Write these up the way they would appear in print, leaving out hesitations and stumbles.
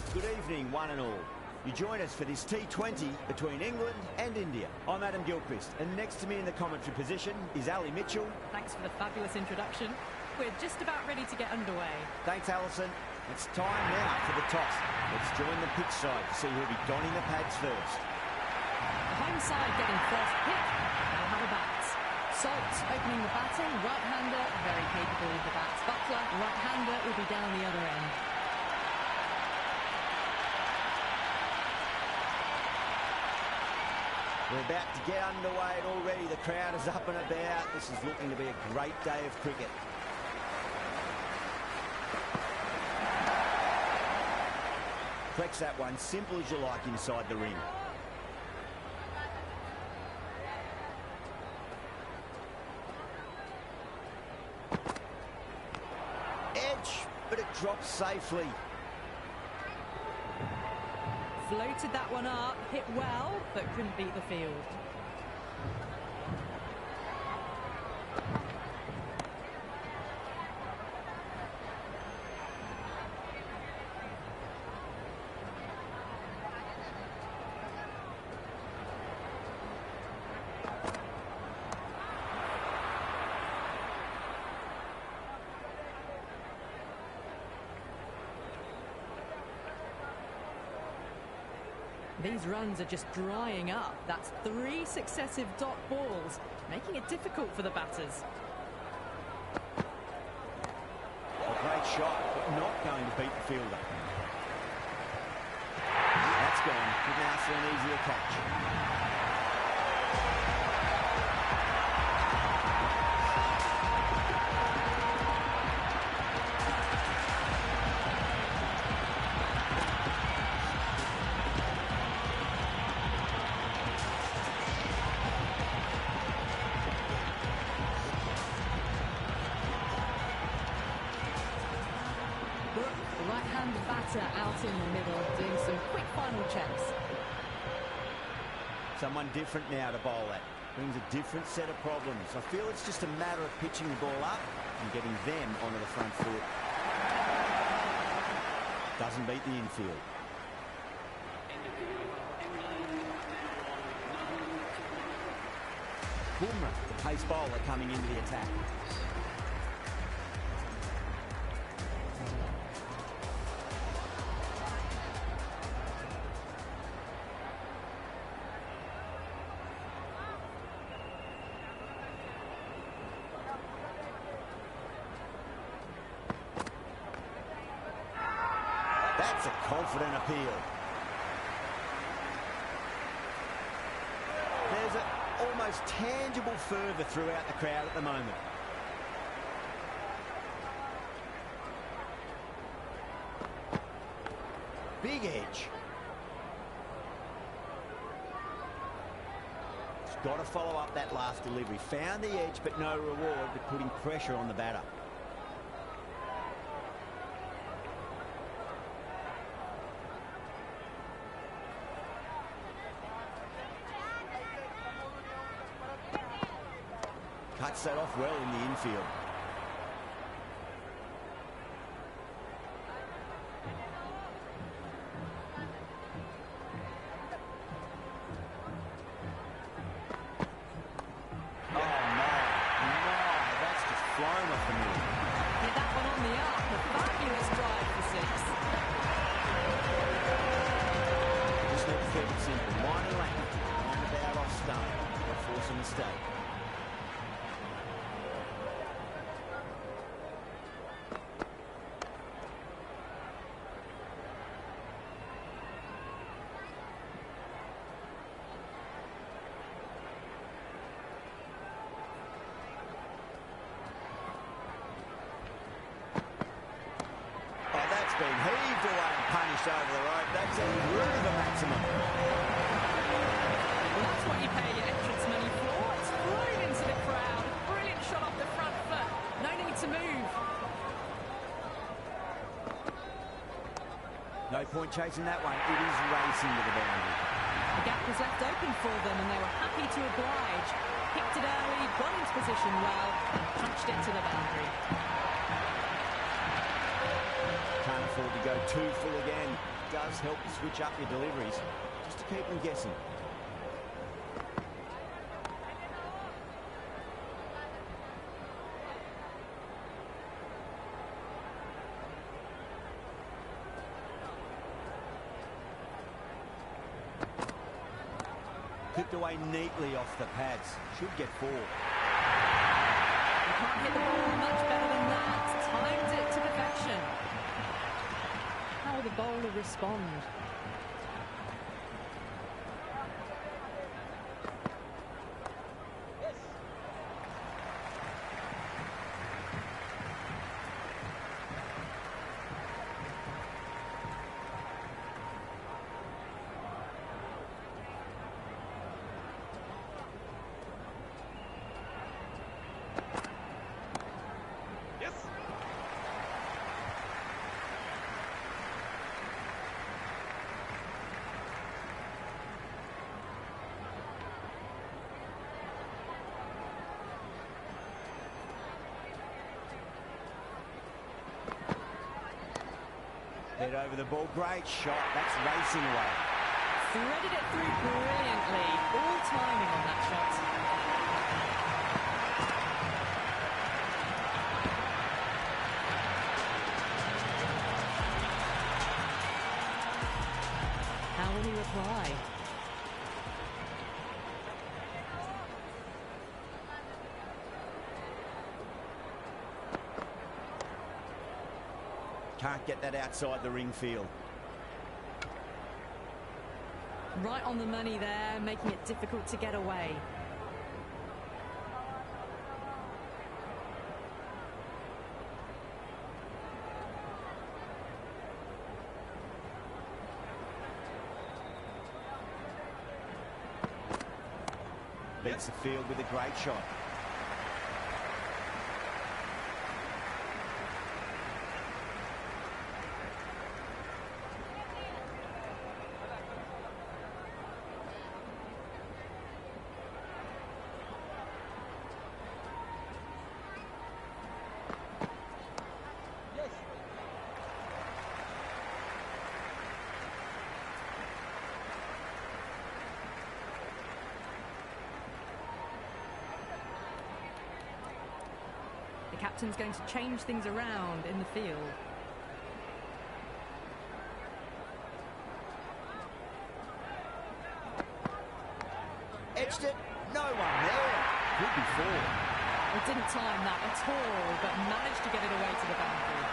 Good evening, one and all. You join us for this T20 between England and India. I'm Adam Gilchrist, and next to me in the commentary position is Ali Mitchell. Thanks for the fabulous introduction. We're just about ready to get underway. Thanks, Alison. It's time now for the toss. Let's join the pitch side to see who'll be donning the pads first. The home side getting first pick. They'll have a bat. Salt opening the batting, right-hander, very capable with the bats. Butler, right-hander, will be down the other end. We're about to get underway and already the crowd is up and about. This is looking to be a great day of cricket. Flex that one, simple as you like inside the ring. Edge, but it drops safely. Floated that one up, hit well, but couldn't beat the field. These runs are just drying up. That's 3 successive dot balls, making it difficult for the batters. A great shot, but not going to beat the fielder. That's gone. Couldn't ask for an easier catch. Right-hand batter out in the middle, doing some quick final checks. Someone different now to bowl at. Brings a different set of problems. I feel it's just a matter of pitching the ball up and getting them onto the front foot. Doesn't beat the infield. Bumrah, the pace bowler, coming into the attack. That's a confident appeal. There's an almost tangible fervour throughout the crowd at the moment. Big edge. He's got to follow up that last delivery. Found the edge, but no reward, but putting pressure on the batter. Cuts that off well in the infield. Oh, no, that's just flown off the middle. Hit that one on the up, a fabulous drive for 6. Just need to keep it simple. Minor length, on about off stump. Don't force a mistake. Been heaved away and punished over the rope. That's a root of the maximum. Well, that's what you pay your entrance money for. It's flown into the crowd. A brilliant shot off the front foot. No need to move. No point chasing that one. It is racing to the boundary. The gap was left open for them and they were happy to oblige. Picked it early, got into position well, and punched it to the boundary. Can't afford to go too full again. does help you switch up your deliveries, just to keep them guessing. Clipped away neatly off the pads. Should get 4. You can't hit the ball much better than that. Timed it to perfection. How will the bowler respond? Head over the ball. Great shot. That's racing away. Threaded it through brilliantly. All timing on that shot. How will he reply? Can't get that outside the ring field. Right on the money there, making it difficult to get away. Beats the field with a great shot. The captain's going to change things around in the field. Edged it. No one there. Could be 4. It didn't time that at all, but managed to get it away to the boundary.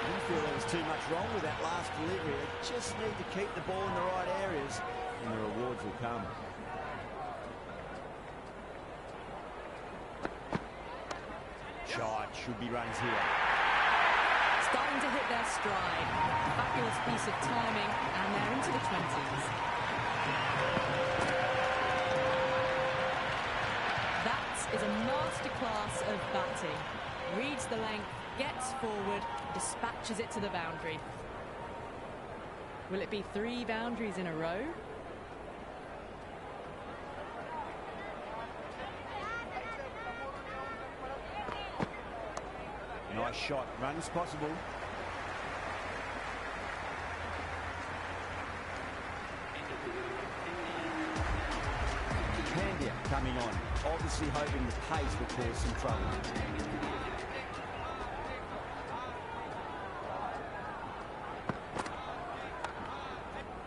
Didn't feel there was too much wrong with that last delivery. They just need to keep the ball in the right areas, and the rewards will come. Shot. Should be runs here. Starting to hit their stride. Fabulous piece of timing, and they're into the 20s. That is a masterclass of batting. Reads the length, gets forward, dispatches it to the boundary. Will it be 3 boundaries in a row? Nice shot. Runs possible. Pandya coming on. Obviously hoping the pace will cause some trouble.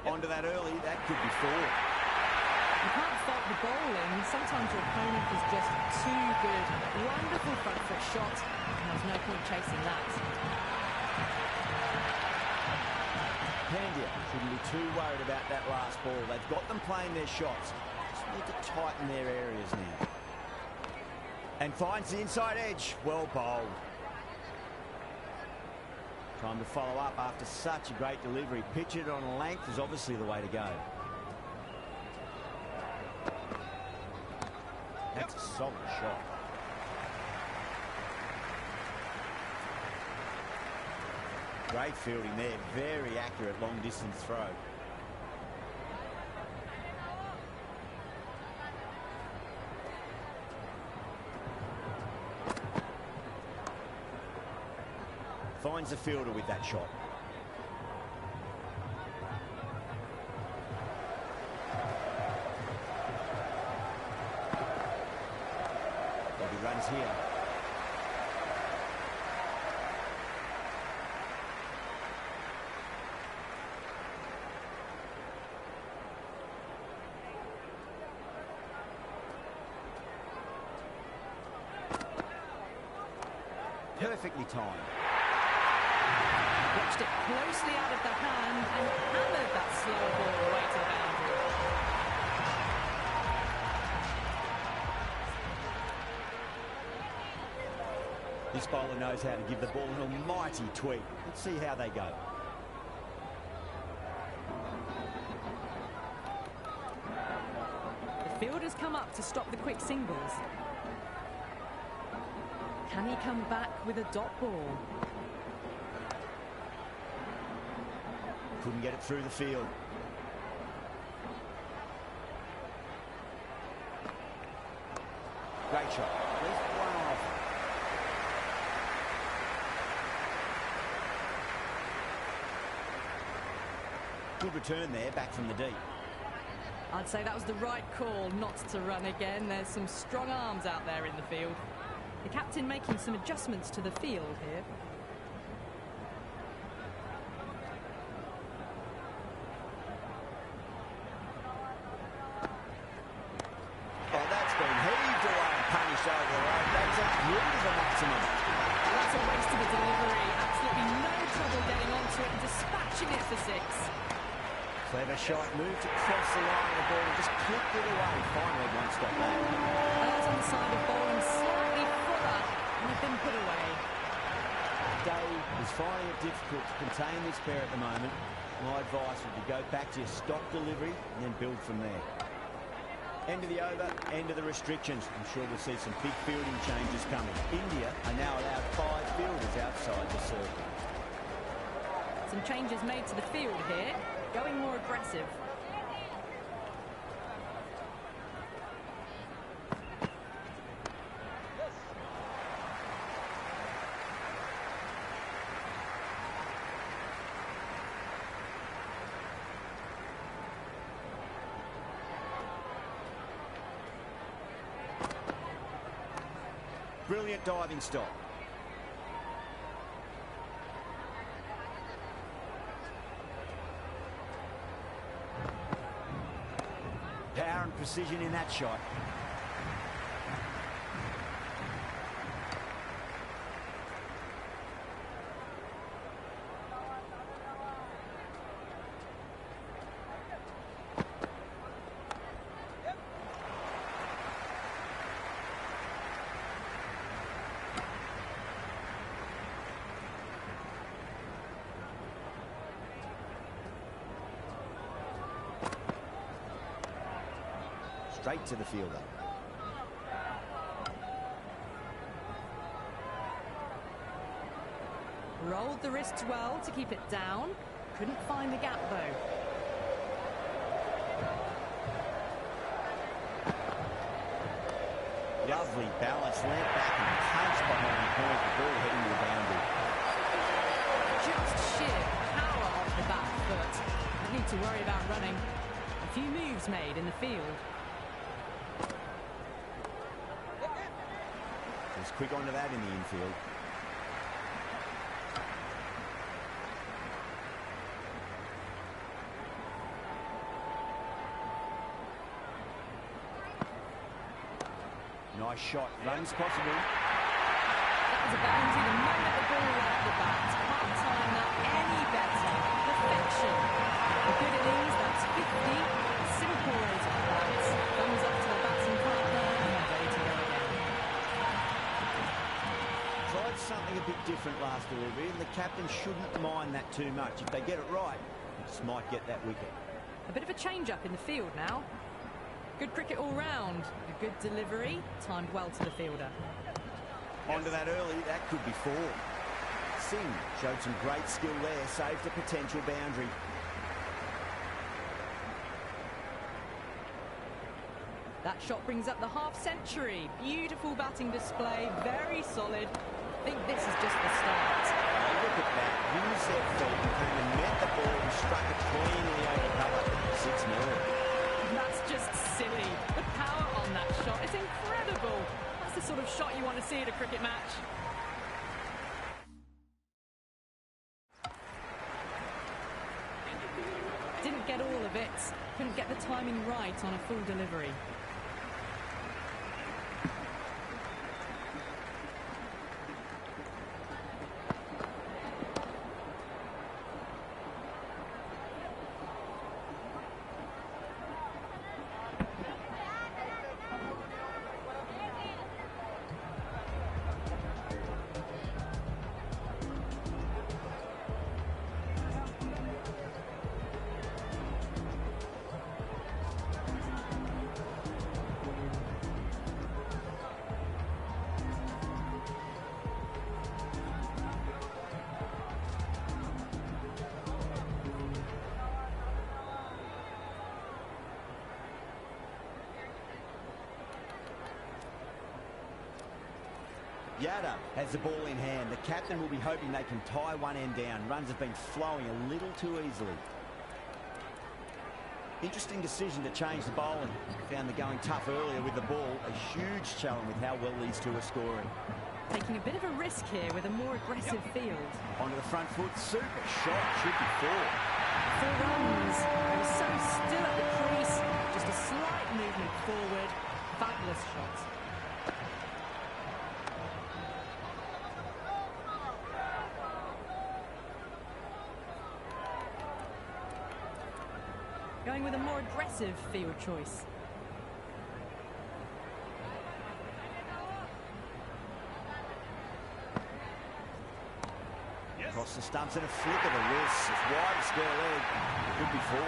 Onto that early. That could be 4. You can't fault the bowling. Sometimes your opponent is just too good. Wonderful front foot shot. And there's no point chasing that. Pandya shouldn't be too worried about that last ball. They've got them playing their shots. Just need to tighten their areas now. And finds the inside edge. Well bowled. Time to follow up after such a great delivery. Pitch it on length is obviously the way to go. That's a solid shot. Great fielding there. Very accurate long distance throw. finds the fielder with that shot. Bobby runs here. Perfectly timed. Watched it closely out of the hand and hammered that slow ball away to the boundary. This bowler knows how to give the ball an almighty tweak. Let's see how they go. The fielder's come up to stop the quick singles. Can he come back with a dot ball? Couldn't get it through the field. Great shot. There's one off. Good return there, back from the deep. I'd say that was the right call not to run again. There's some strong arms out there in the field. The captain making some adjustments to the field here. Oh, that's been heaved away and punished over the road. That's a beautiful maximum. That's a waste of a delivery. Absolutely no trouble getting onto it and dispatching it for six. Clever shot, moved across the line of the ball and just clipped it away. Finally, one stop back. That's on the side of bowling slightly fuller and have been put away. Dave is finding it difficult to contain this pair at the moment. My advice would be go back to your stock delivery and then build from there. End of the over, end of the restrictions. I'm sure we'll see some big fielding changes coming. India are now allowed 5 fielders outside the circle. Some changes made to the field here, going more aggressive. Brilliant diving stop. Power and precision in that shot. Straight to the fielder. Rolled the wrists well to keep it down. Couldn't find the gap though. Lovely balance, leant back and punched behind the point, the ball heading to the boundary. Just sheer power off the back foot. Don't need to worry about running. A few moves made in the field. Just quick onto that in the infield. Nice shot, runs possible. That was a boundary the moment the ball left the bat. Can't time that any better. Perfection. A good innings, that's 50. Simple way to the bat. Thumbs up to the batting partner and ready to go again. Tried something a bit different last delivery, and the captain shouldn't mind that too much. If they get it right, it just might get that wicket. A bit of a change-up in the field now. Good cricket all round. A good delivery, timed well to the fielder. Onto that early, that could be 4. Singh showed some great skill there, saved a potential boundary. That shot brings up the half-century. Beautiful batting display, very solid. I think this is just the start. look at that. Used their feet and came and met the ball and struck it cleanly over cover. 6-0. That's just silly. The power on that shot is incredible. That's the sort of shot you want to see at a cricket match. Didn't get all of it. Couldn't get the timing right on a full delivery. Yada has the ball in hand. The captain will be hoping they can tie one end down. Runs have been flowing a little too easily. Interesting decision to change the bowling. Found the going tough earlier with the ball. A huge challenge with how well these two are scoring. Taking a bit of a risk here with a more aggressive field. Onto the front foot. Super shot. Should be 4. 4 runs. They were so still at the crease. Just a slight movement forward. Fabulous shot. Going with a more aggressive field choice. Across the stumps and a flick of the wrist. It's wide of square leg. Could be 4.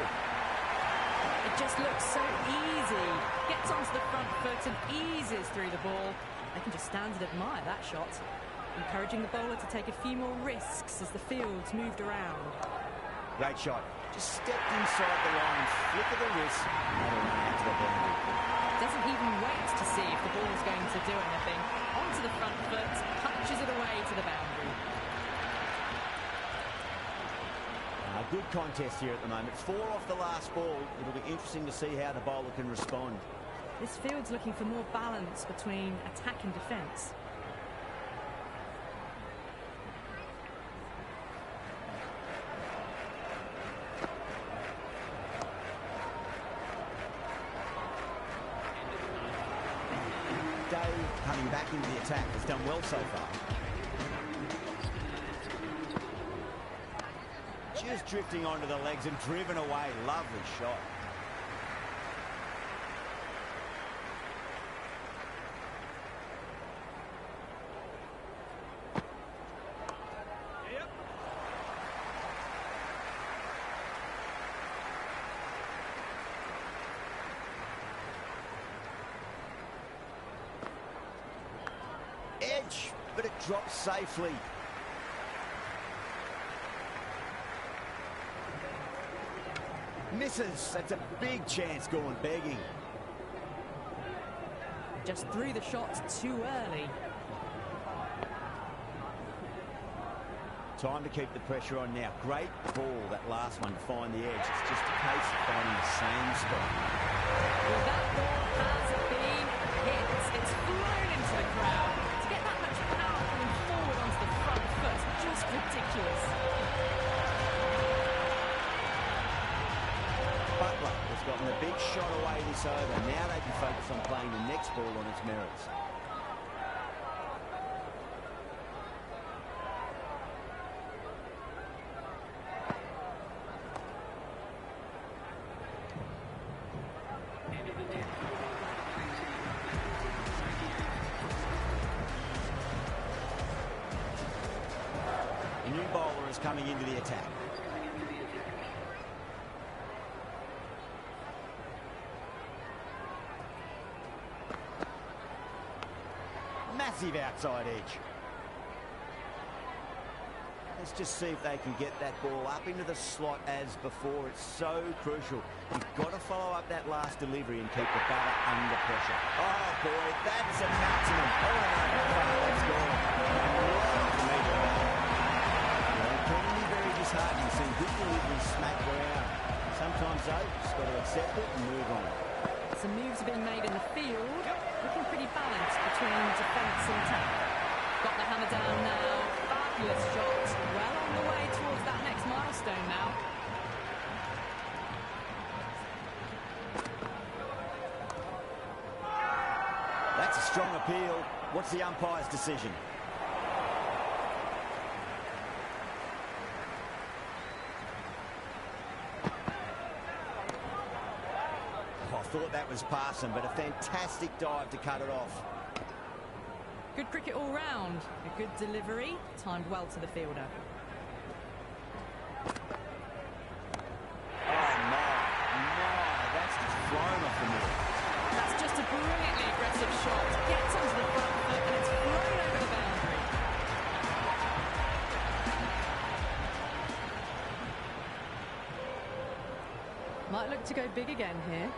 It just looks so easy. Gets onto the front foot and eases through the ball. They can just stand and admire that shot. Encouraging the bowler to take a few more risks as the field's moved around. Great shot. Just stepped inside the line, flick of the wrist, and a run out to the boundary. Doesn't even wait to see if the ball's going to do anything. Onto the front foot, punches it away to the boundary. A good contest here at the moment. 4 off the last ball. It'll be interesting to see how the bowler can respond. This field's looking for more balance between attack and defence. Coming back into the attack, has done well so far. Just drifting onto the legs and driven away. Lovely shot. Edge, but it drops safely. Misses. That's a big chance going begging. Just threw the shot too early. Time to keep the pressure on now. Great ball, that last one, to find the edge. It's just a case of finding the same spot. Well, that ball has been hit. It's flown into the crowd. To get that much power coming forward onto the front foot, just ridiculous. Butler has gotten a big shot away this over. Now they can focus on playing the next ball on its merits. A new bowler is coming into the attack. Massive outside edge. Let's just see if they can get that ball up into the slot as before. It's so crucial. You've got to follow up that last delivery and keep the batter under pressure. Oh boy, that's a maximum. Oh no, that's gone. disheartening seeing good delivery smack around. Sometimes, though, just got to accept it and move on. Some moves have been made in the field, looking pretty balanced between defence and attack. Got the hammer down now, fabulous shot, well on the way towards that next milestone now. That's a strong appeal. What's the umpire's decision? Oh, I thought that was passing, but a fantastic dive to cut it off. Good cricket all round. A good delivery, timed well to the fielder. Oh, my, that's just flown off the middle. That's just a brilliantly aggressive shot. Gets onto the front foot and it's flown over the boundary. Might look to go big again here.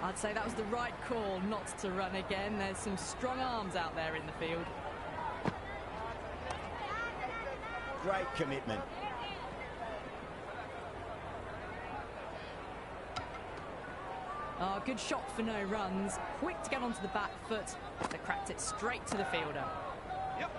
I'd say that was the right call not to run again. There's some strong arms out there in the field. Great commitment. Oh, good shot for no runs. Quick to get onto the back foot. They cracked it straight to the fielder. Yep.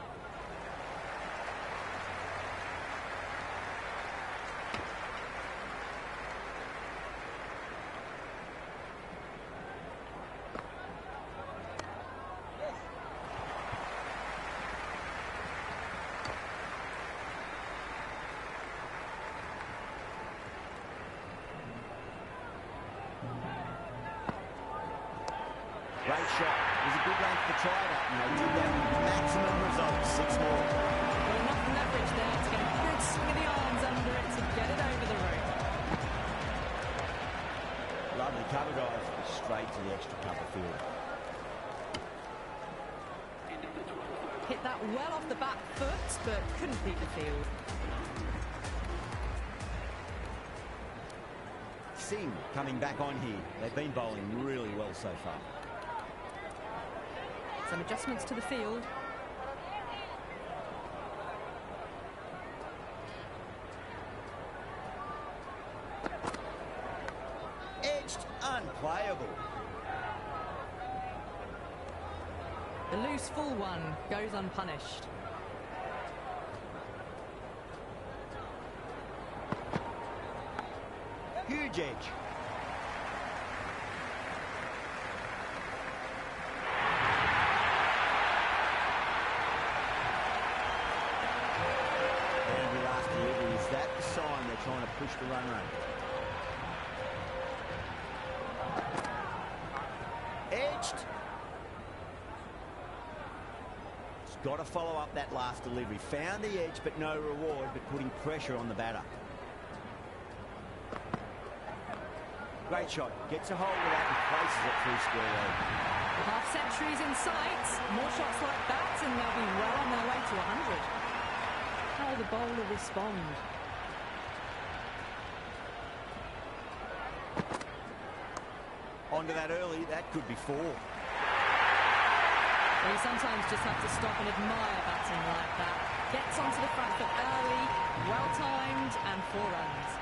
Great shot. It was a good length to try that, and they did that with maximum results. 6 more. Well, enough leverage there to get a good swing of the arms under it to get it over the rope. Lovely cover, guys. Straight to the extra cover field. Hit that well off the back foot, but couldn't beat the field. Singh coming back on here. They've been bowling really well so far. Some adjustments to the field. Edged, unplayable. The loose full one goes unpunished. Huge edge. Boundary last delivery. Is that the sign they're trying to push the run rate? Edged. He's got to follow up that last delivery. Found the edge, but no reward, but putting pressure on the batter. Great shot. Gets a hold of that and places it through square leg. Half centuries in sight. More shots like that and they'll be well on their way to 100. How will the bowler respond? Onto that early. That could be 4. Well, you sometimes just have to stop and admire batting like that. Gets onto the front foot early, well timed, and 4 runs.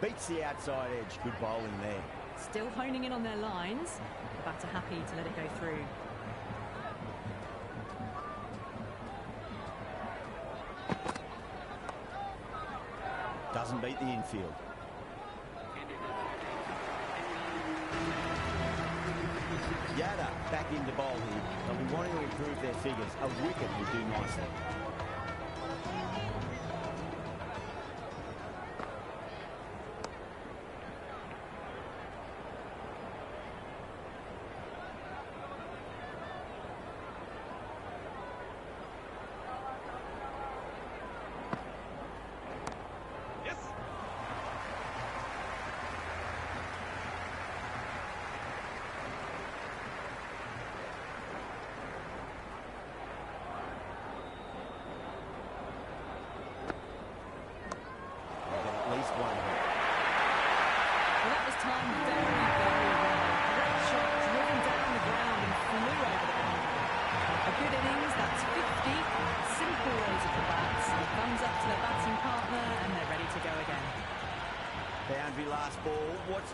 Beats the outside edge. Good bowling there. Still honing in on their lines. The batter happy to let it go through. Doesn't beat the infield. Yada back into bowl here. They'll be wanting to improve their figures. A wicket would do nicely.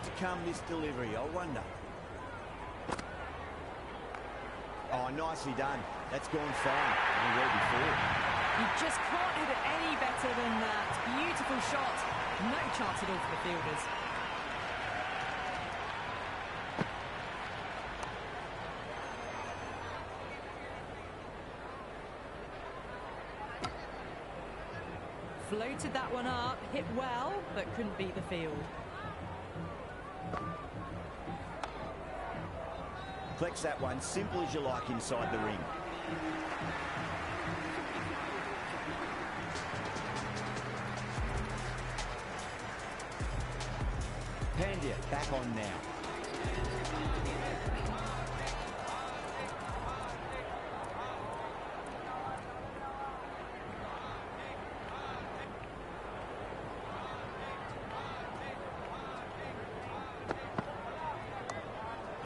to come, this delivery? I wonder. Oh, nicely done. That's gone fine. Only well before. You just can't hit it any better than that. Beautiful shot. No chance at all for the fielders. Floated that one up, hit well, but couldn't beat the field. Flex that one, simple as you like inside the ring. Pandia back on now.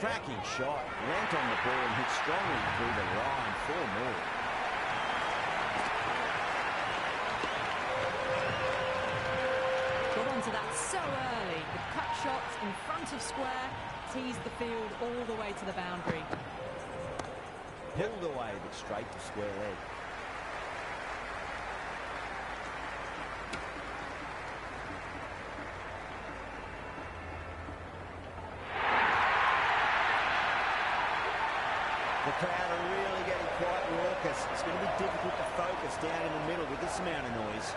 Cracking shot, went on the ball and hit strongly through the line. 4 more. Got onto that so early. The cut shot in front of square, teased the field all the way to the boundary. Pulled away, but straight to square leg. The crowd are really getting quite raucous. It's going to be difficult to focus down in the middle with this amount of noise.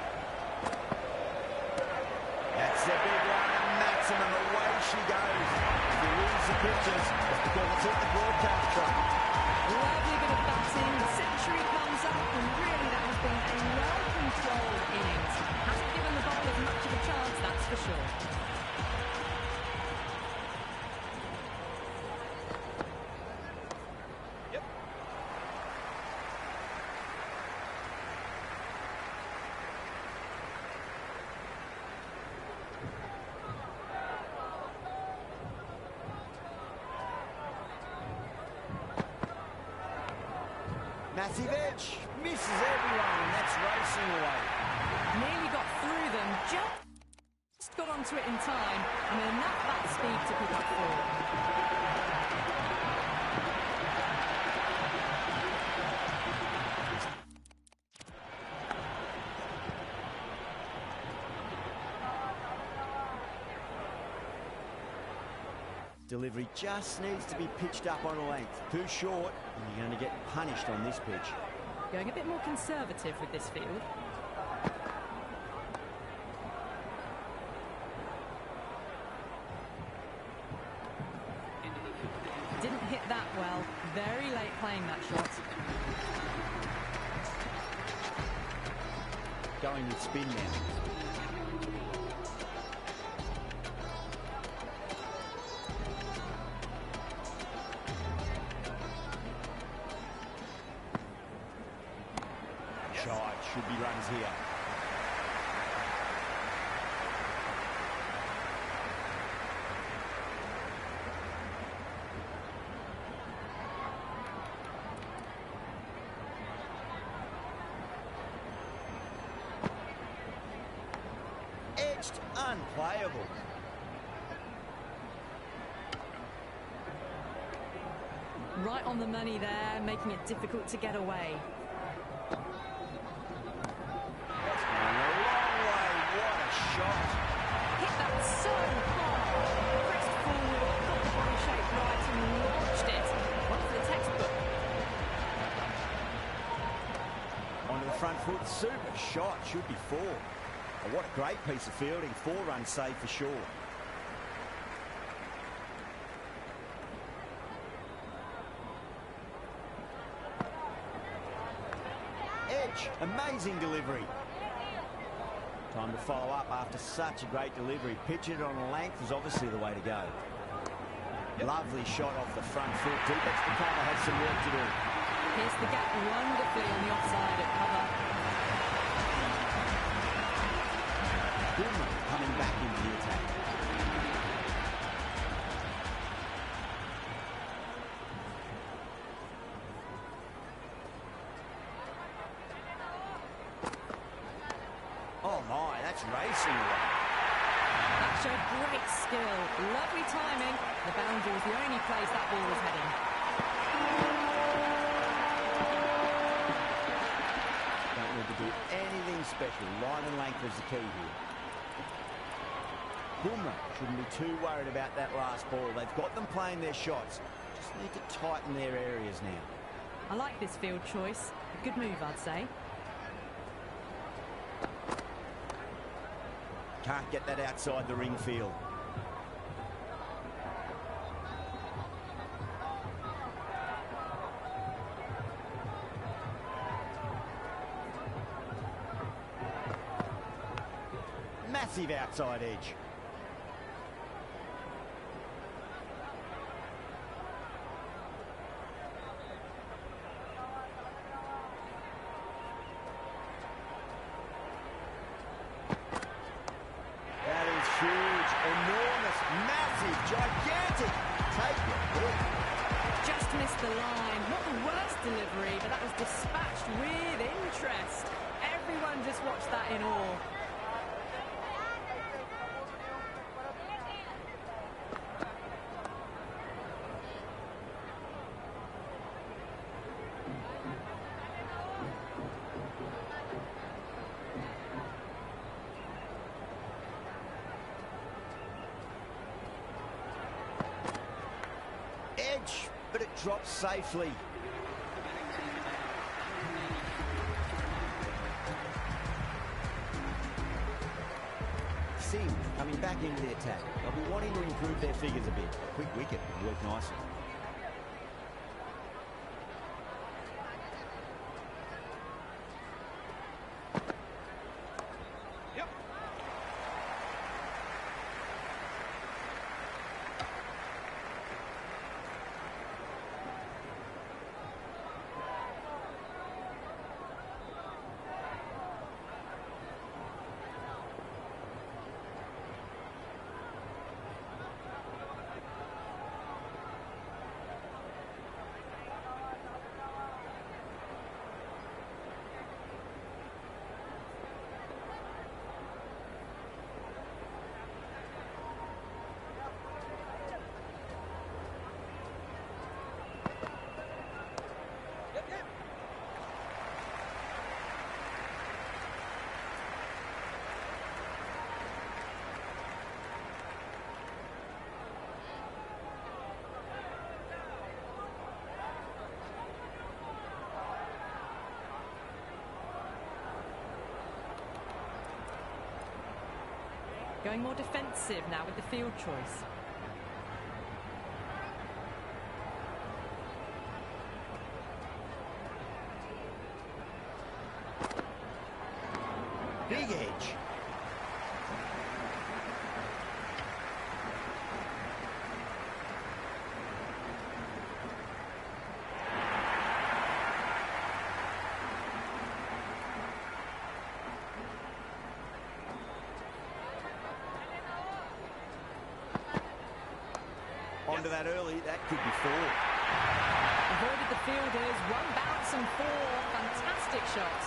That's a big one, and maximum. Away she goes. If you lose the pictures, it's because it's hit the broadcast truck. Lovely bit of batting. The century comes up, and really that has been a well-controlled innings. Hasn't given the bowlers much of a chance, that's for sure. Massive edge, misses everyone, and that's racing away. Nearly got through them, just got onto it in time, and enough bat speed to pick up 4. Delivery just needs to be pitched up on a length. Too short, and you're going to get punished on this pitch. Going a bit more conservative with this field. Didn't hit that well. Very late playing that shot. Going with spin now. Should be runs here. Edged, unplayable. Right on the money there, making it difficult to get away. Shot. Hit that so hard. Pressed forward, got the body shape right and launched it. One for the textbook. Onto the front foot, super shot, should be 4. Oh, what a great piece of fielding, 4 runs saved for sure. Edge, amazing delivery. Time to follow up after such a great delivery. Pitch it on a length is obviously the way to go. Lovely shot off the front foot. Deep extra cover has some work to do. Here's the gap wonderfully on the offside at cover. Goodman coming back into the attack. Oh my, that's racing away. That Showed great skill, lovely timing. The boundary was the only place that ball was heading. Don't need to do anything special. Line and length is the key here. Boomer shouldn't be too worried about that last ball. They've got them playing their shots. Just need to tighten their areas now. I like this field choice. A good move, I'd say. Can't get that outside the ring field. Massive outside edge. Huge, enormous, massive, gigantic. Take your pick. Just missed the line. Not the worst delivery, but that was dispatched with interest. Everyone just watched that in awe. Edge, but it drops safely. Sim coming back into the attack. They'll be wanting to improve their figures a bit. A quick wicket would work nicely. Going more defensive now with the field choice. Big edge. Onto that early, that could be four. Avoided the fielders, one bounce and four. Fantastic shot.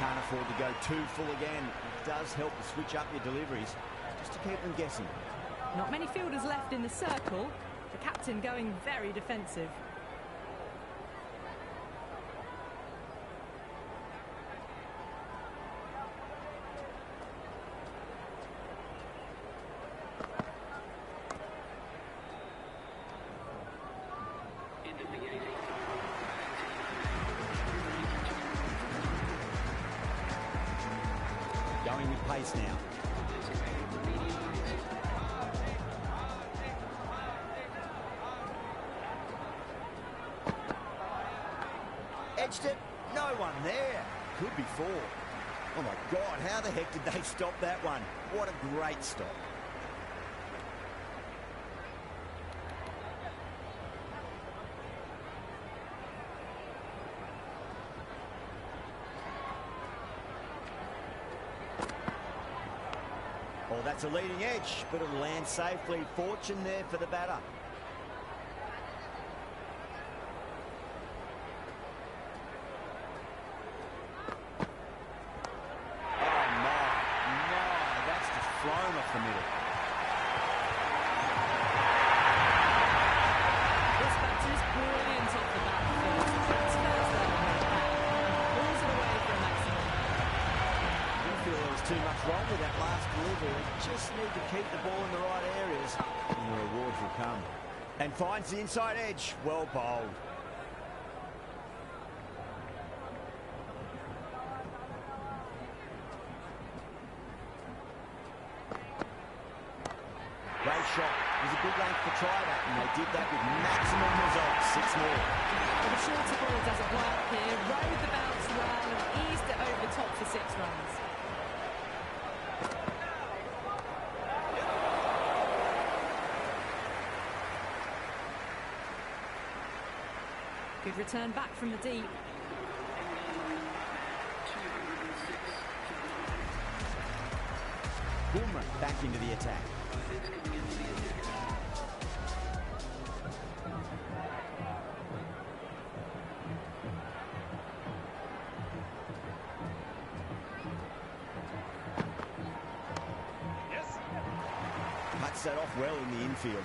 Can't afford to go too full again. It does help to switch up your deliveries, just to keep them guessing. Not many fielders left in the circle. The captain going very defensive. Going with pace now. Edged it. No one there. Could be four. Oh my God, how the heck did they stop that one? What a great stop. Oh, that's a leading edge, but it'll land safely. Fortune there for the batter. Oh, my, that's just flown off the middle. only that last delivery. They just need to keep the ball in the right areas, and the rewards will come. And finds the inside edge. Well bowled. Great shot. It was a good length to try that, and they did that with maximum results. 6 more. Well, the shorter ball doesn't work here. Rode the bounce well and eased it over the top for 6 runs. Good return back from the deep. Boomer back into the attack. Cuts that off well in the infield.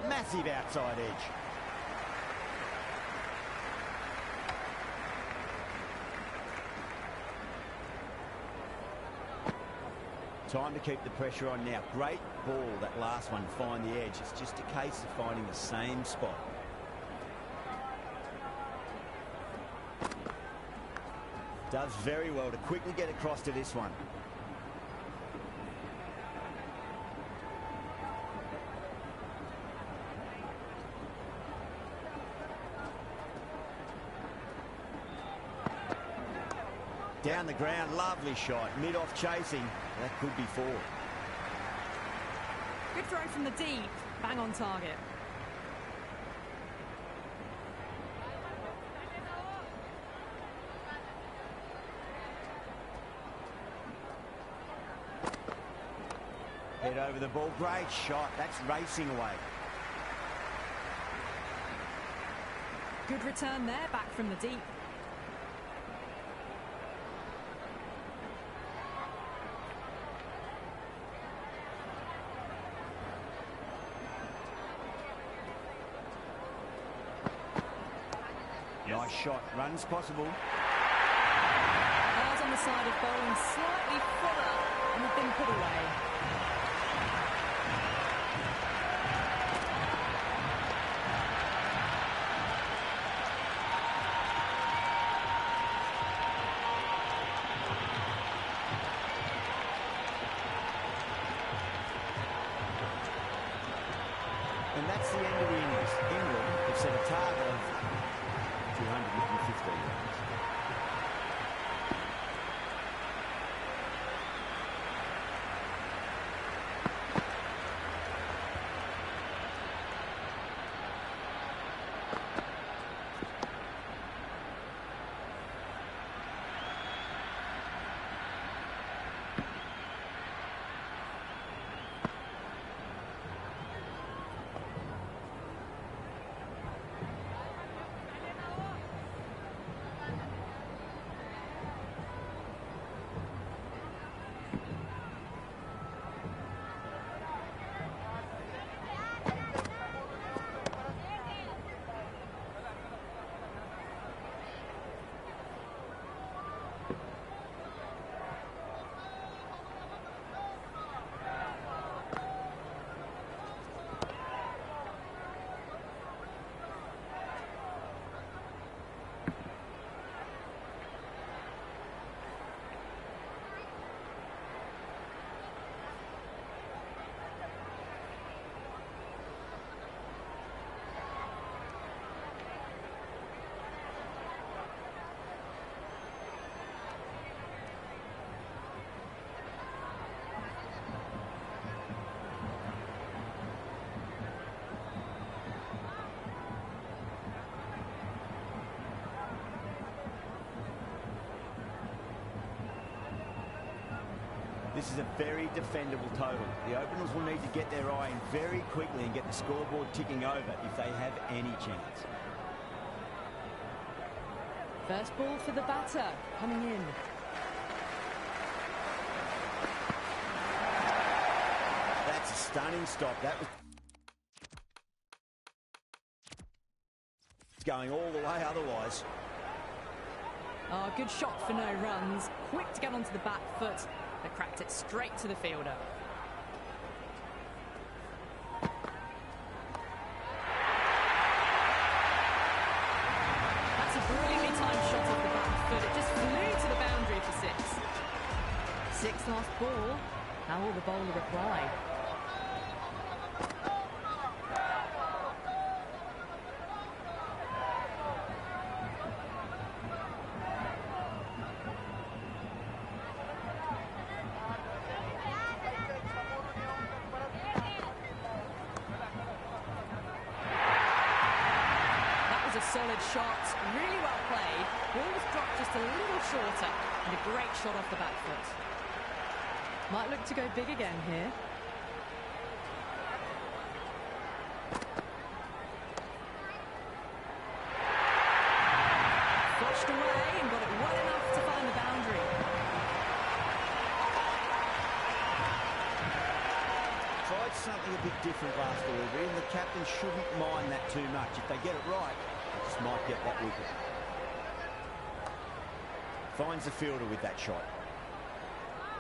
Massive outside edge. Time to keep the pressure on now. Great ball, that last one, find the edge. It's just a case of finding the same spot. Does very well to quickly get across to this one. Down the ground, lovely shot. Mid-off chasing. That could be 4. Good throw from the deep. Bang on target. Head over the ball. Great shot. That's racing away. Good return there, back from the deep. Nice shot. Runs possible. Bars on the side of bowling slightly fuller and have been put away. And that's the end of the innings. England have set a target of 215 runs. This is a very defendable total. The openers will need to get their eye in very quickly and get the scoreboard ticking over if they have any chance. First ball for the batter, coming in. stunning stop. That was going all the way otherwise. Oh, good shot for no runs. Quick to get onto the back foot. They cracked it straight to the fielder. That's a brilliantly timed shot off the back foot. It just flew to the boundary for six. Sixth last ball. How will the bowler reply? Solid shot, really well played. Ball was dropped just a little shorter, and a great shot off the back foot. Might look to go big again here. Flushed away and got it well enough to find the boundary. Tried something a bit different last delivery, and the captain shouldn't mind that too much. If they get it right, they just might get that wicket. Finds the fielder with that shot.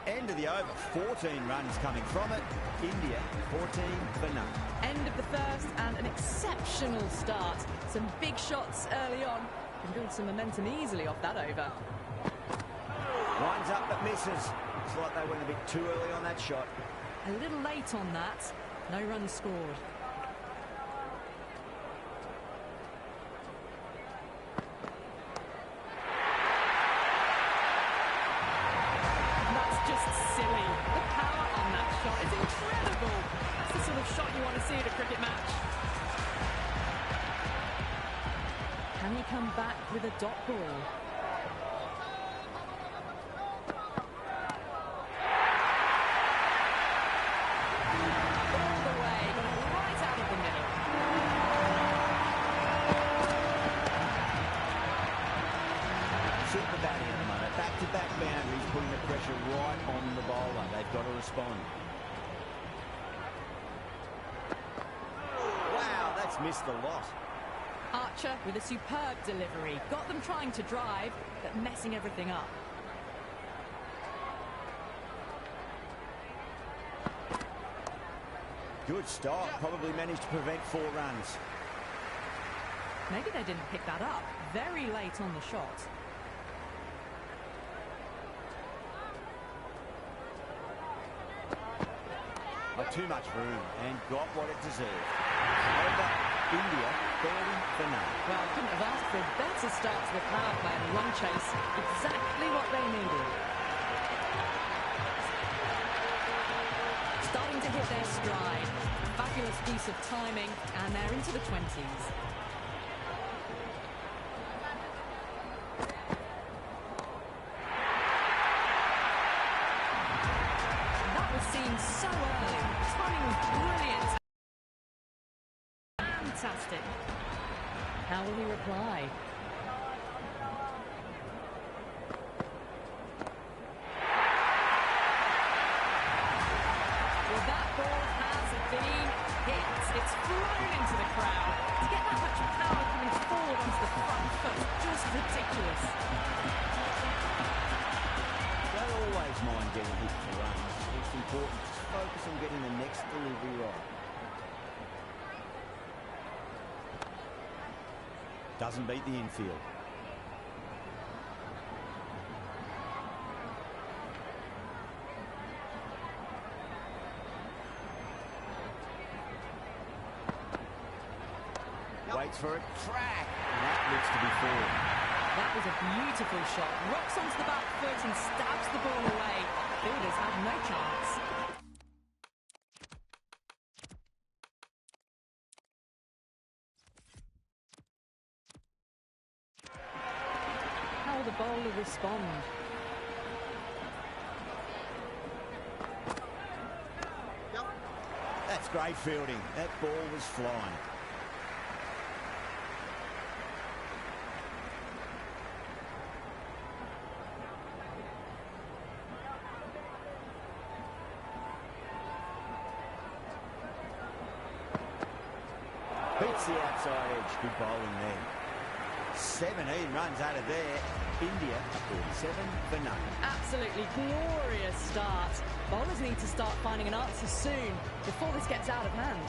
End of the over, 14 runs coming from it. India, 14 for none. End of the first and an exceptional start. Some big shots early on. Can build some momentum easily off that over. Winds up but misses. Looks like they went a bit too early on that shot. A little late on that. No runs scored. That's just silly. The power on that shot is incredible. That's the sort of shot you want to see at a cricket match. Can he come back with a dot ball? Super batting at the moment. Back-to-back boundaries, putting the pressure right on the bowler. They've got to respond. Wow, that's missed a lot. Archer with a superb delivery. Got them trying to drive, but messing everything up. Good stop. Probably managed to prevent 4 runs. Maybe they didn't pick that up. Very late on the shot. Not too much room and got what it deserved. Over India, 30 for none. Well, couldn't have asked for a better start to the power play and run chase. Exactly what they needed. Starting to hit their stride. Fabulous piece of timing, and they're into the 20s. That was seen so early. Timing was brilliant. Fantastic. How will he reply? Well, that ball has been hit. It's flown into the crowd. To get that much power coming forward onto the front foot, just ridiculous. Don't always mind getting hit for runs. It's important to focus on getting the next delivery right. Doesn't beat the infield. Waits for a crack, and that looks to be 4. That was a beautiful shot. Rocks onto the back foot and stabs the ball away. Fielders have no chance. How will the bowler respond? That's great fielding. That ball was flying. hits the outside edge. Good bowling there. 17 runs out of there. India 47 for nothing. Absolutely glorious start. Bowlers need to start finding an answer soon before this gets out of hand.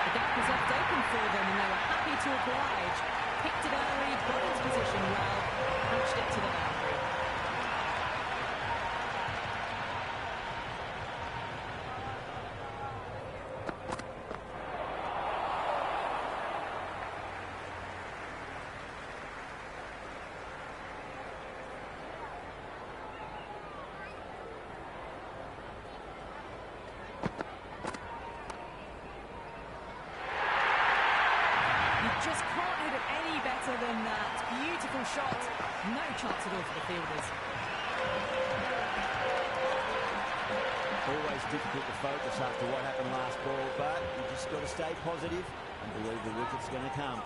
The gap was left open for them and they were happy to oblige. Picked it early, got into position well, punched it to the boundary. Just can't hit it any better than that. Beautiful shot. No chance at all for the fielders. Always difficult to focus after what happened last ball, but you just got to stay positive and believe the wicket's going to come.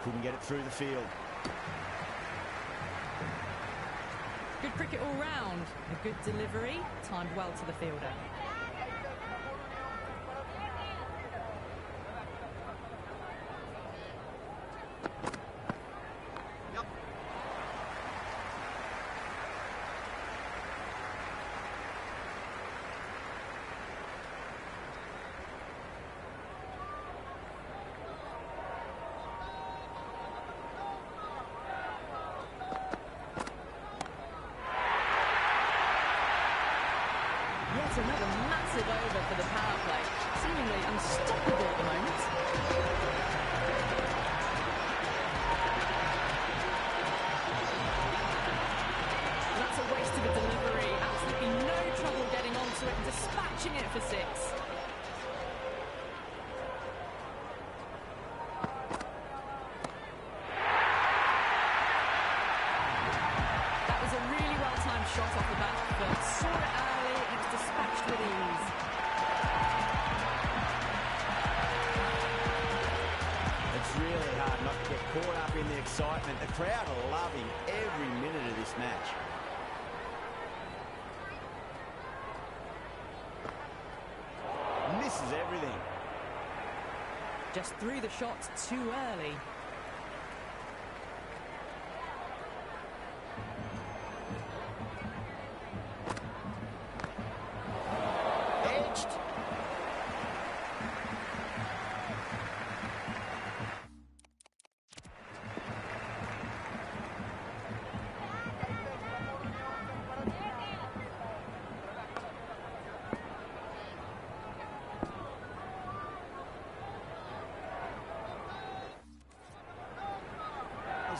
Couldn't get it through the field. Good cricket all round. A good delivery, timed well to the fielder. Another massive over for the power play. Seemingly unstoppable at the moment. That's a waste of a delivery. Absolutely no trouble getting onto it and dispatching it for six. That was a really well-timed shot off the back foot. Saw it early and it's dispatched with ease. It's really hard not to get caught up in the excitement. The crowd are loving every minute of this match. Misses everything. Just threw the shot too early.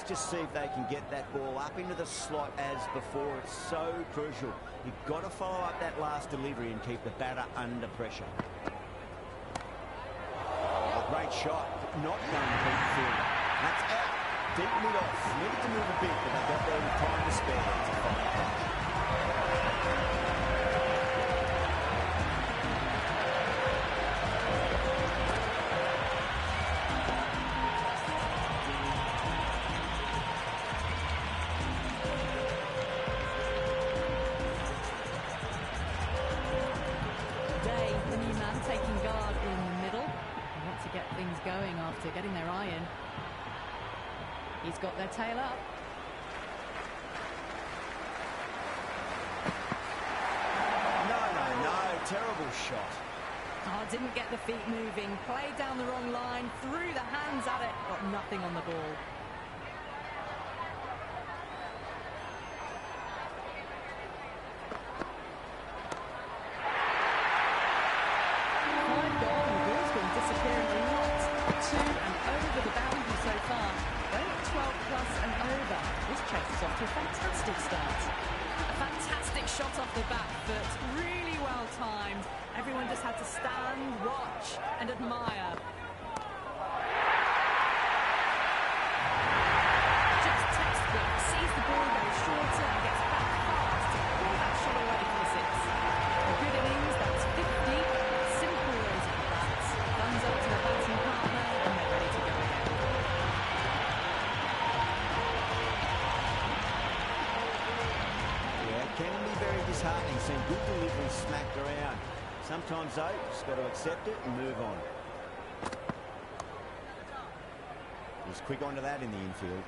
Just see if they can get that ball up into the slot as before. It's so crucial. You've got to follow up that last delivery and keep the batter under pressure. A great shot, but not done to beat the fielder. That's out. Deep mid off. Needed to move a bit, but they got there with time to spare. It's a fine. After getting their eye in. He's got their tail up. No, terrible shot. Oh, didn't get the feet moving, played down the wrong line, threw the hands at it, got nothing on the ball. Off to a fantastic start. A fantastic shot off the back foot, really well timed. Everyone just had to stand, watch and admire. Just textbook, sees the ball go shorter and gets back fast to pull that shot away for the six. A good innings, that's 50. Simple rows of the bats. Thumbs up to the batting partner and they're ready to go again. disheartening seeing good delivery smacked around. Sometimes, though, just got to accept it and move on. He's quick onto that in the infield.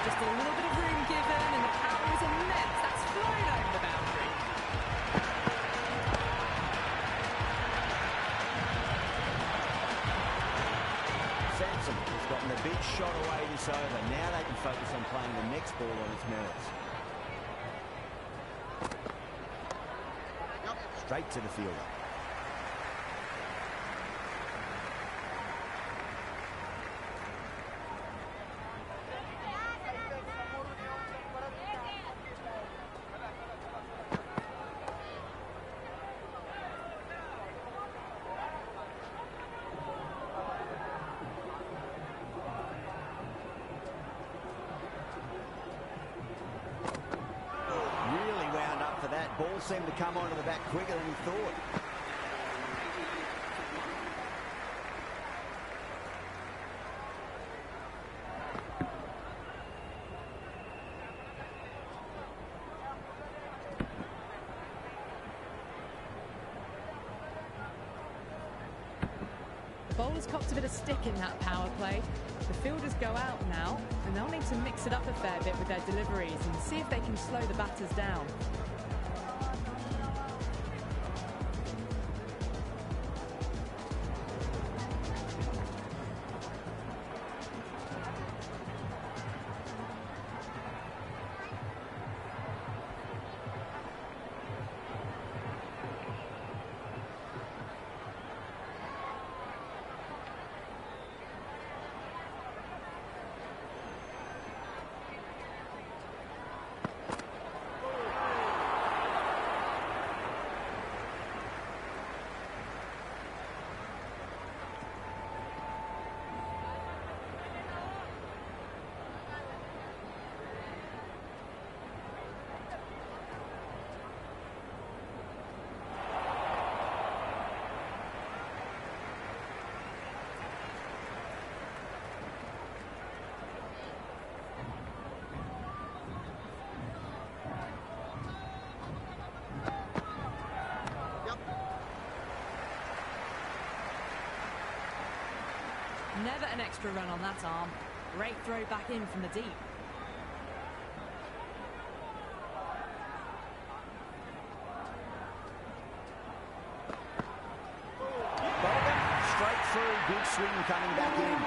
Just a little bit of room given, and the power is immense. That's flown over the boundary. Sampson has gotten a big shot away this over. Now they can focus on playing the next ball on its merits. Straight to the fielder. Ball seemed to come onto the bat quicker than he thought. The bowler's copped a bit of stick in that power play. The fielders go out now, and they'll need to mix it up a fair bit with their deliveries and see if they can slow the batters down. Never an extra run on that arm. Great throw back in from the deep. Bolden, straight through, good swing coming back in.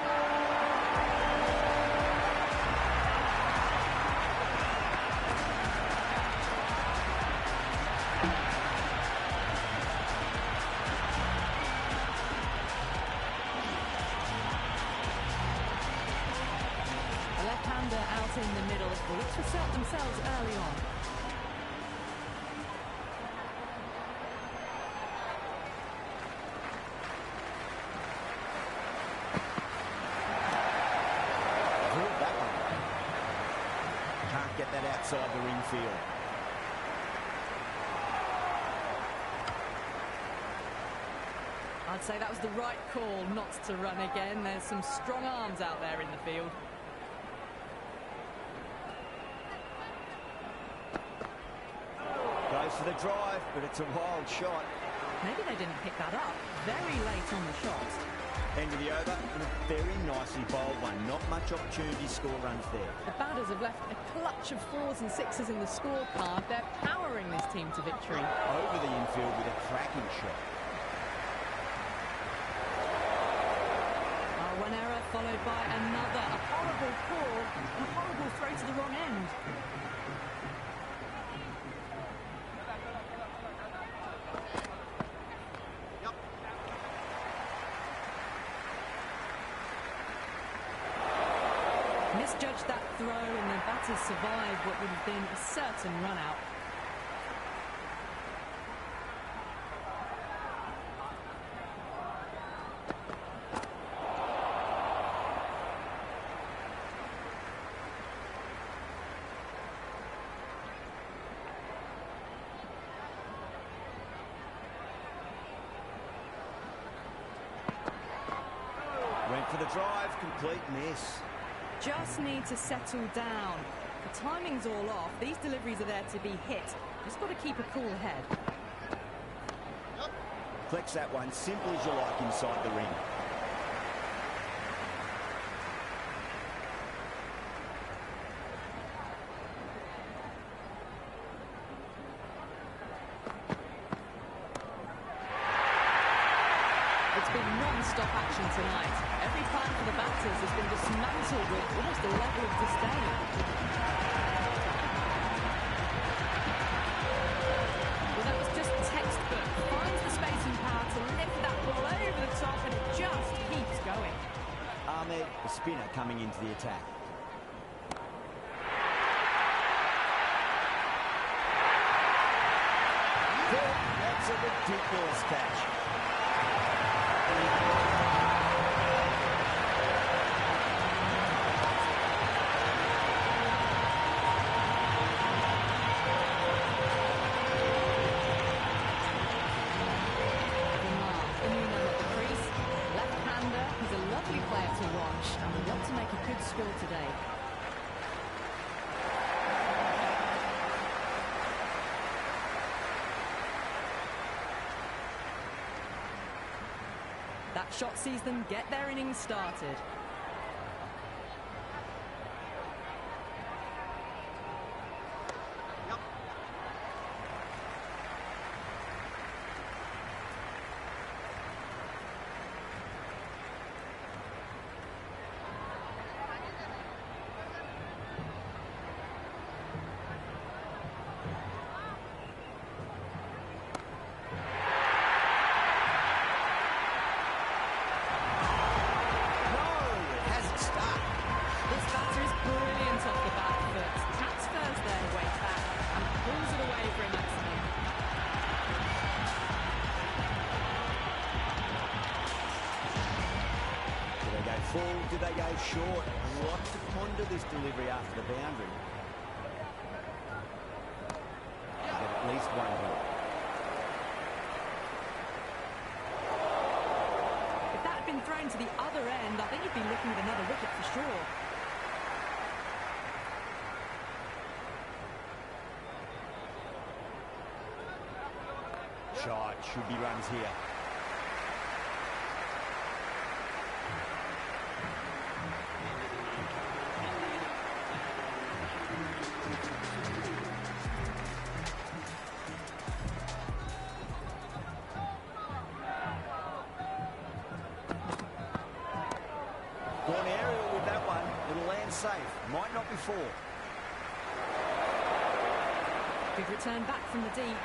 Out in the middle, which will set themselves early on. Drilled that one. Can't get that outside the ring field. I'd say that was the right call not to run again. There's some strong arms out there in the field. Goes for the drive, but it's a wild shot. Maybe they didn't pick that up. Very late on the shot. End of the over, and a very nicely bowled one. Not much opportunity to score runs there. The batters have left a clutch of 4s and 6s in the scorecard. They're powering this team to victory. Over the infield with a cracking shot. One error followed by another. A horrible call, a horrible throw to the wrong end. Misjudged that throw, and the batters survived what would have been a certain run out. for the drive, complete miss. Just need to settle down. The timing's all off. These deliveries are there to be hit. Just got to keep a cool head. Flex that one, simple as you like inside the ring. It's been non-stop action tonight. Every plan for the batters has been dismantled with almost a level of disdain. Well, that was just textbook. Finds the space and power to lift that ball over the top, and it just keeps going. Ahmed, the spinner, coming into the attack. That's a ridiculous catch. Score today. That shot sees them get their innings started. Did they go short? What to ponder this delivery after the boundary. Get at least one hit. If that had been thrown to the other end, I think you'd be looking at another wicket for sure. Shot, should be runs here. Gone aerial with that one. It'll land safe. Might not be four. Good return back from the deep.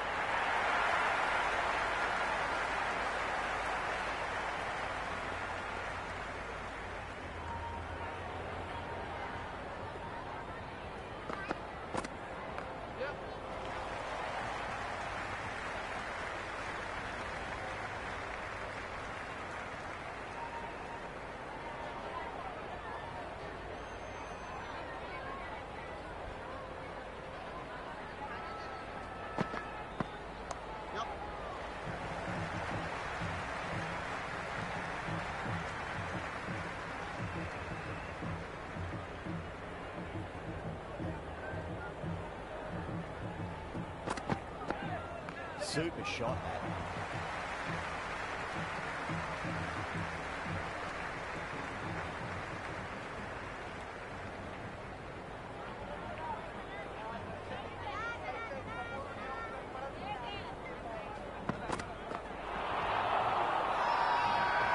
Super shot, that.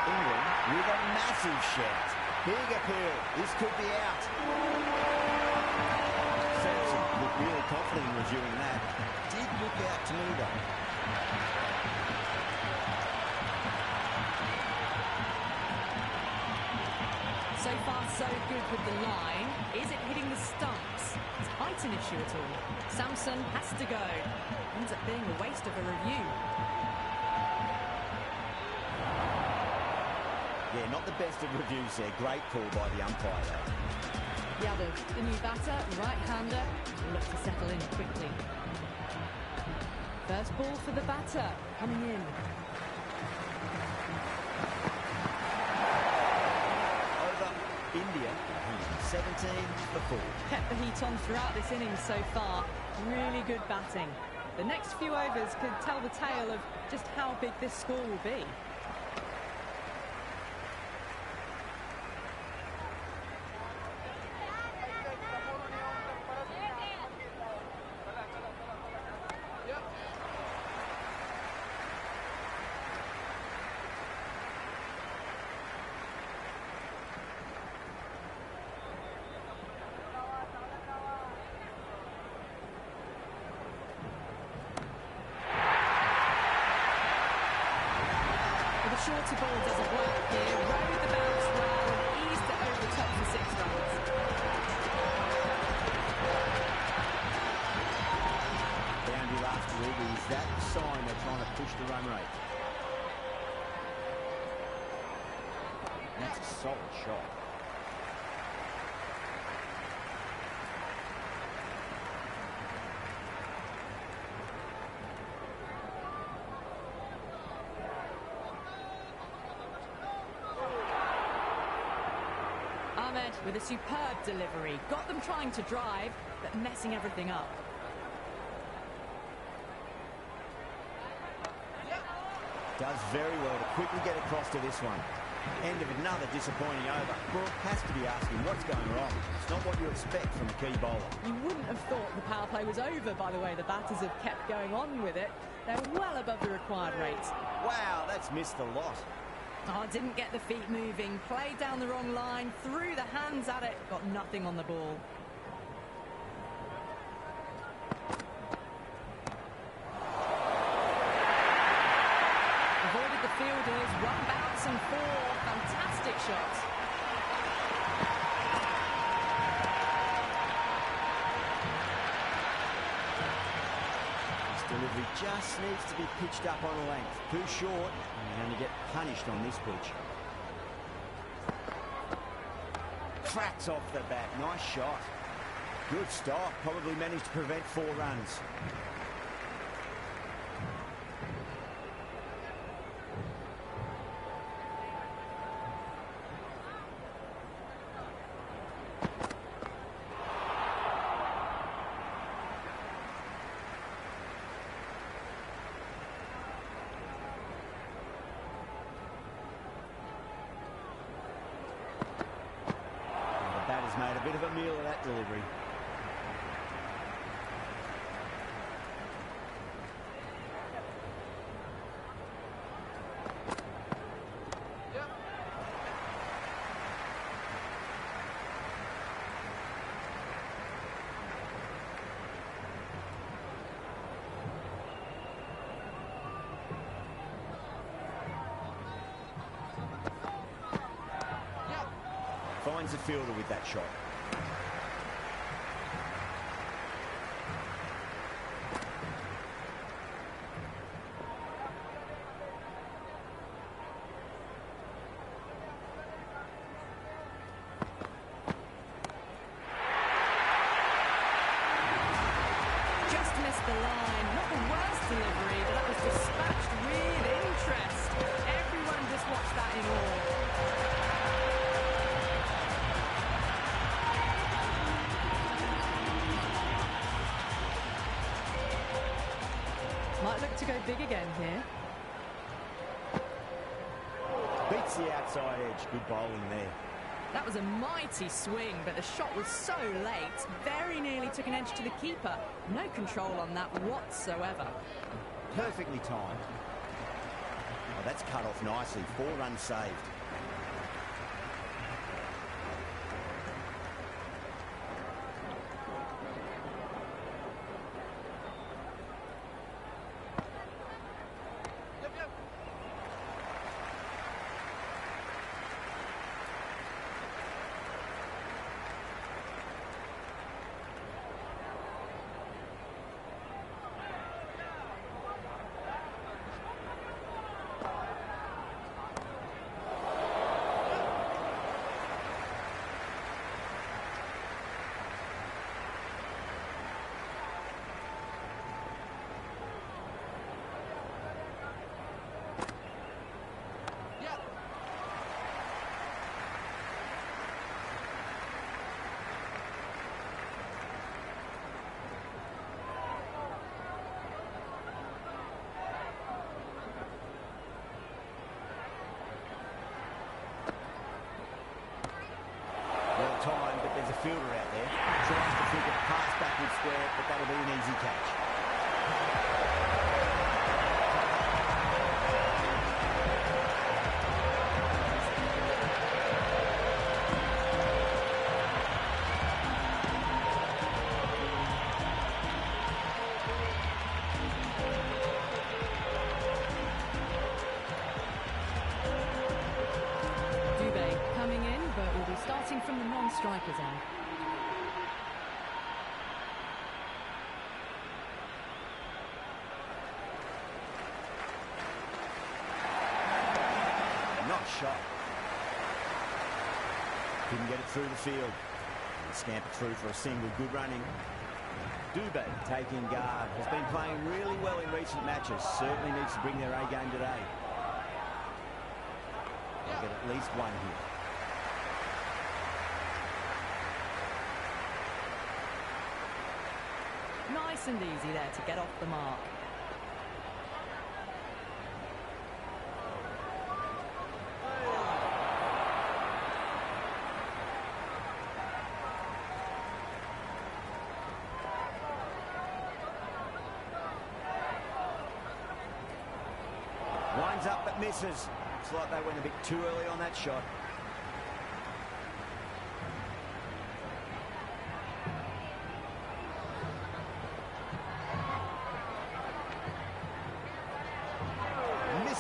England with a massive shout. Big appeal. This could be out. Sampson looked really confident in reviewing that. Did look out to me, though. So far, so good with the line. Is it hitting the stumps? Is height an issue at all? Sampson has to go. Ends up being a waste of a review. Yeah, not the best of reviews there. Great call by the umpire, though. Yadav, the new batter, right-hander, will look to settle in quickly. First ball for the batter, coming in. 17 for 4. Kept the heat on throughout this innings so far. Really good batting. The next few overs could tell the tale of just how big this score will be. Shorty ball doesn't work here. Rode the bounce well and eased it over the top for 6 runs. Boundary last delivery. Is that the sign they're trying to push the run rate? That's a solid shot. With a superb delivery. Got them trying to drive, but messing everything up. Does very well to quickly get across to this one. End of another disappointing over. Brooke has to be asking what's going wrong. It's not what you expect from a key bowler. You wouldn't have thought the power play was over by the way the batters have kept going on with it. They're well above the required rate. Wow, that's missed a lot. Oh, didn't get the feet moving, played down the wrong line, threw the hands at it, got nothing on the ball. Avoided the fielders, one bounce and 4, fantastic shots. Delivery just needs to be pitched up on a length. Too short, and you're going to get punished on this pitch. Cracks off the bat. Nice shot. Good stop. Probably managed to prevent 4 runs. Made a bit of a meal of that delivery. Finds the fielder with that shot. Just missed the line. Not the worst delivery, but that was dispatched with interest. Everyone just watched that in awe. Might look to go big again here. Beats the outside edge. Good bowling there. That was a mighty swing, but the shot was so late. Very nearly took an edge to the keeper. No control on that whatsoever. Perfectly timed. Oh, that's cut off nicely. 4 runs saved. fielder out there. Tries to flick it past backward square, but that'll be an easy catch. Starting from the non-striker's end. Not shot. Couldn't get it through the field. And scampered through for a single. Good running. Dubé taking guard. Has been playing really well in recent matches. Certainly needs to bring their A game today. They'll get at least one here. Nice and easy there to get off the mark. Winds up but misses. Looks like they went a bit too early on that shot.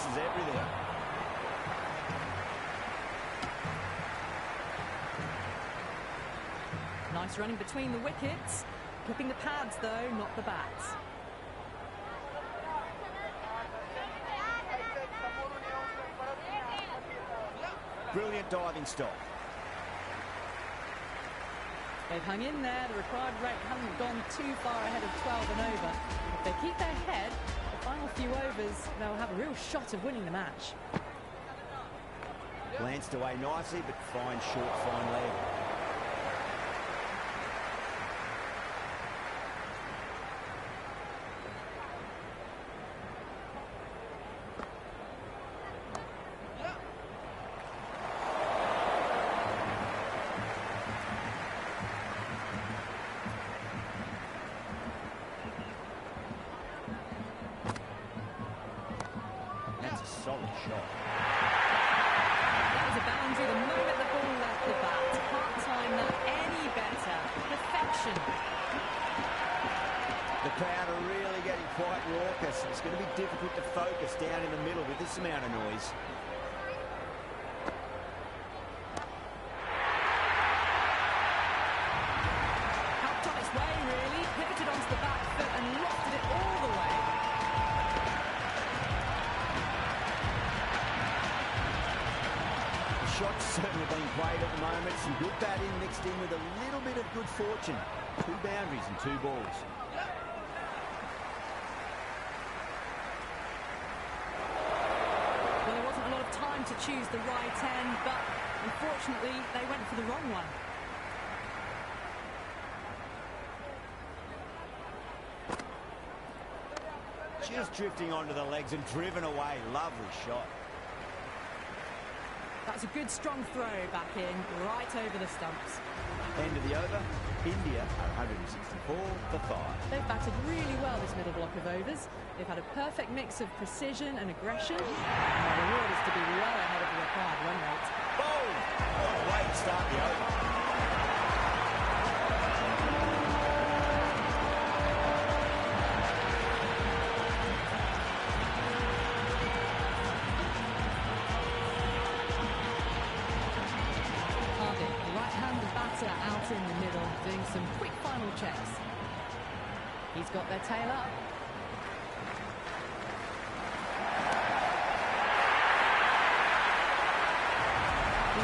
Everything. Nice running between the wickets. Clipping the pads though, not the bats. Brilliant diving stop. They've hung in there. The required rate hasn't gone too far ahead of 12 and over. If they keep their head, final few overs, they'll have a real shot of winning the match. Glanced away nicely, but fine short, fine leg. Solid shot. That was a boundary the moment the ball left the bat. Can't time that any better. Perfection. The crowd are really getting quite raucous. It's going to be difficult to focus down in the middle with this amount of noise. Helped on its way, really. Pivoted onto the back foot and lofted it all the way. Shots certainly being played at the moment. Some good batting mixed in with a little bit of good fortune. 2 boundaries and 2 balls. Well, there wasn't a lot of time to choose the right end, but unfortunately they went for the wrong one. Just drifting onto the legs and driven away. Lovely shot. That's a good strong throw back in, right over the stumps. End of the over. India are 164 for 5. They've batted really well this middle block of overs. They've had a perfect mix of precision and aggression. And their reward is to be well ahead of the required run rate. Boom! What a way to start the over. Out in the middle, doing some quick final checks. He's got their tail up.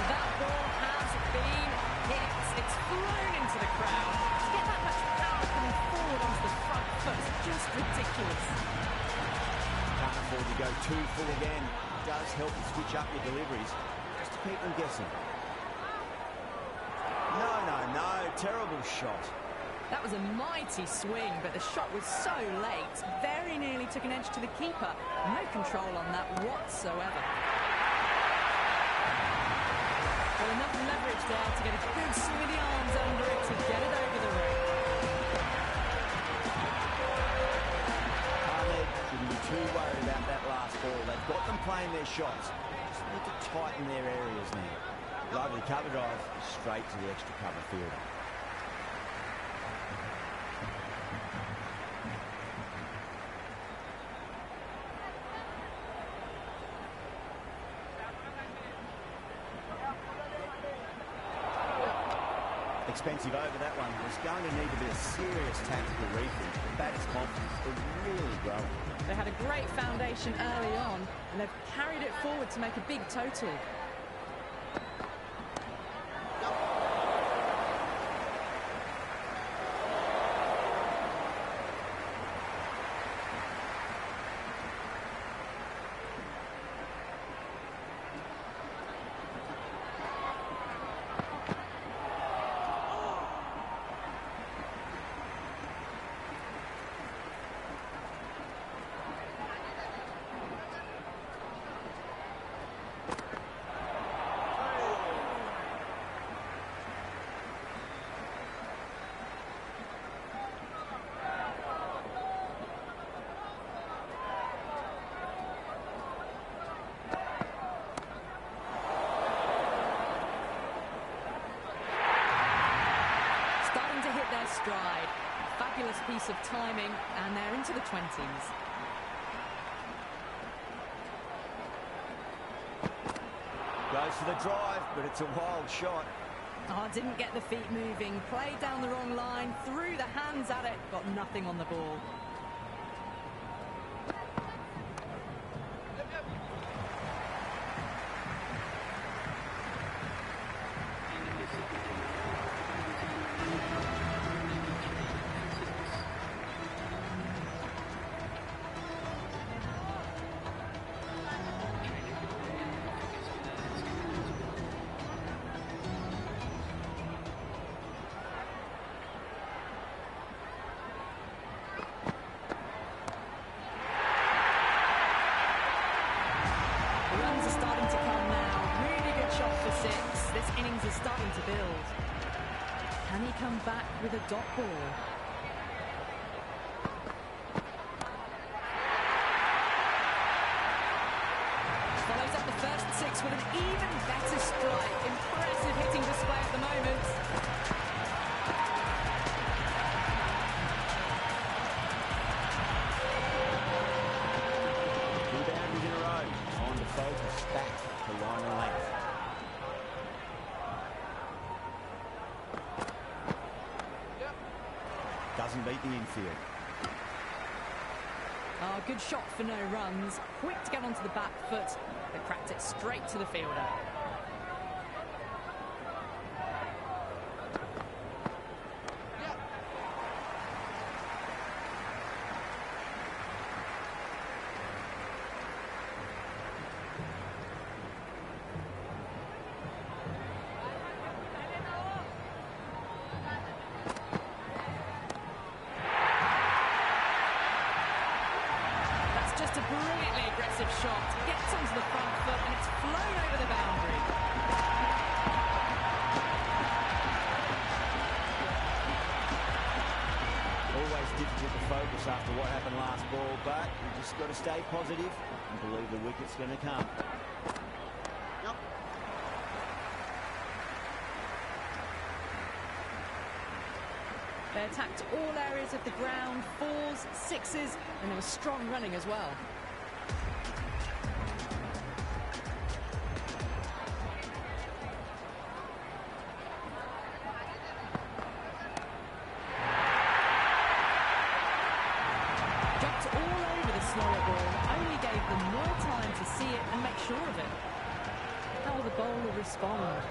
That ball has been hit. It's flown into the crowd. To get that much power coming forward onto the front foot is just ridiculous. Can't afford to go too full again. It does help to switch up your deliveries, just to keep them guessing. No, terrible shot. That was a mighty swing, but the shot was so late. Very nearly took an edge to the keeper. No control on that whatsoever. Well, enough leverage there to get a good swing of the arms under it to get it over the ring. Ahmed shouldn't be too worried about that last ball. They've got them playing their shots. Just need to tighten their areas now. Lovely cover drive, straight to the extra cover fielder. Expensive over that one. There's going to need to be a serious tactical rethink. The batter's confidence is really growing. They had a great foundation early on, and they've carried it forward to make a big total. Stride. Fabulous piece of timing, and they're into the 20s. Goes for the drive, but it's a wild shot. Oh, didn't get the feet moving. Played down the wrong line, threw the hands at it, got nothing on the ball. This innings is starting to build. Can he come back with a dot ball? Follows up the first six with an even better strike. Impressive hitting display at the moment. Two boundaries in a row. Time to focus back to line and length. Doesn't beat the infield. Oh, good shot for no runs. Quick to get onto the back foot. They cracked it straight to the fielder. Just a brilliantly aggressive shot. Gets onto the front foot and it's flown over the boundary. Always difficult to focus after what happened last ball, but you just got to stay positive and believe the wicket's going to come. They attacked all areas of the ground, fours, sixes, and there was strong running as well. Dropped all over the slower ball, only gave them more time to see it and make sure of it. How will the bowler respond?